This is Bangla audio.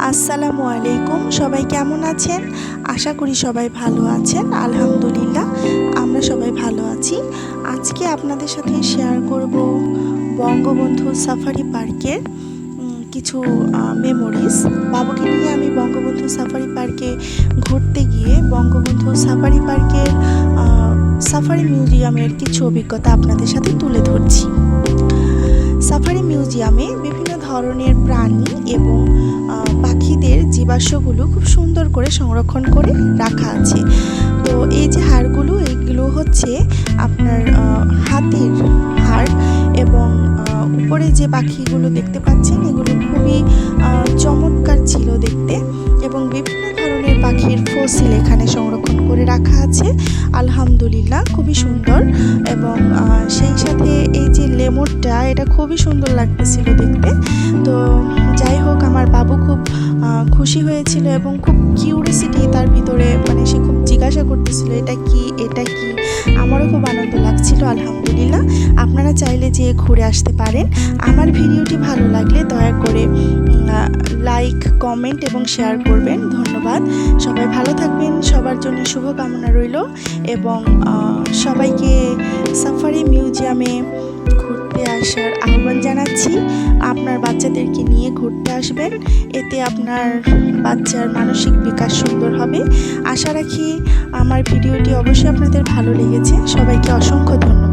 আসসালামু আলাইকুম। সবাই কেমন আছেন? আশা করি সবাই ভালো আছেন। আলহামদুলিল্লাহ আমরা সবাই ভালো আছি। আজকে আপনাদের সাথে শেয়ার করব বঙ্গবন্ধু সাফারি পার্কের কিছু মেমোরিজ। বাবুকে নিয়ে আমি বঙ্গবন্ধু সাফারি পার্কে ঘুরতে গিয়ে বঙ্গবন্ধু সাফারি পার্কের সাফারি মিউজিয়ামের কিছু অভিজ্ঞতা আপনাদের সাথে তুলে ধরছি। সাফারি মিউজিয়ামে বিভিন্ন ধরনের প্রাণী এবং পাখিদের জীবাশ্মগুলো খুব সুন্দর করে সংরক্ষণ করে রাখা আছে। তো এই যে হাড়গুলো, এইগুলো হচ্ছে আপনার হাতির হাড়, এবং উপরে যে পাখিগুলো দেখতে পাচ্ছেন এগুলো খুবই চমৎকার ছিল দেখতে, এবং বিভিন্ন ধরনের পাখির ফসিল এখানে সংরক্ষণ করে রাখা আছে। আলহামদুলিল্লাহ খুবই সুন্দর। এবং সেই সাথে এই যে লেমুরটা, এটা খুবই সুন্দর লাগতেছিল দেখতে। তো যাই হোক, আমার বাবু খুব খুশি হয়েছিল এবং খুব কিউরিসিটি তার ভিতরে, মানে সে খুব জিজ্ঞাসা করতেছিল এটা কি এটা কি। আমারও খুব আনন্দ লাগছিল। আলহামদুলিল্লাহ আপনারা চাইলে যে ঘুরে আসতে পারেন। আমার ভিডিওটি ভালো লাগলে দয়া করে লাইক, কমেন্ট এবং শেয়ার করবেন। ধন্যবাদ। সবাই ভালো থাকবেন। সবার জন্য শুভকামনা রইল, এবং সবাইকে সাফারি মিউজিয়ামে ঘুরতে আসার আহ্বান জানাচ্ছি। আপনার বাচ্চাদেরকে নিয়ে ঘুরতে আসবেন, এতে আপনার বাচ্চার মানসিক বিকাশ সুন্দর হবে। আশা রাখি আমার ভিডিওটি অবশ্যই আপনাদের ভালো লেগেছে। সবাইকে অসংখ্য ধন্যবাদ।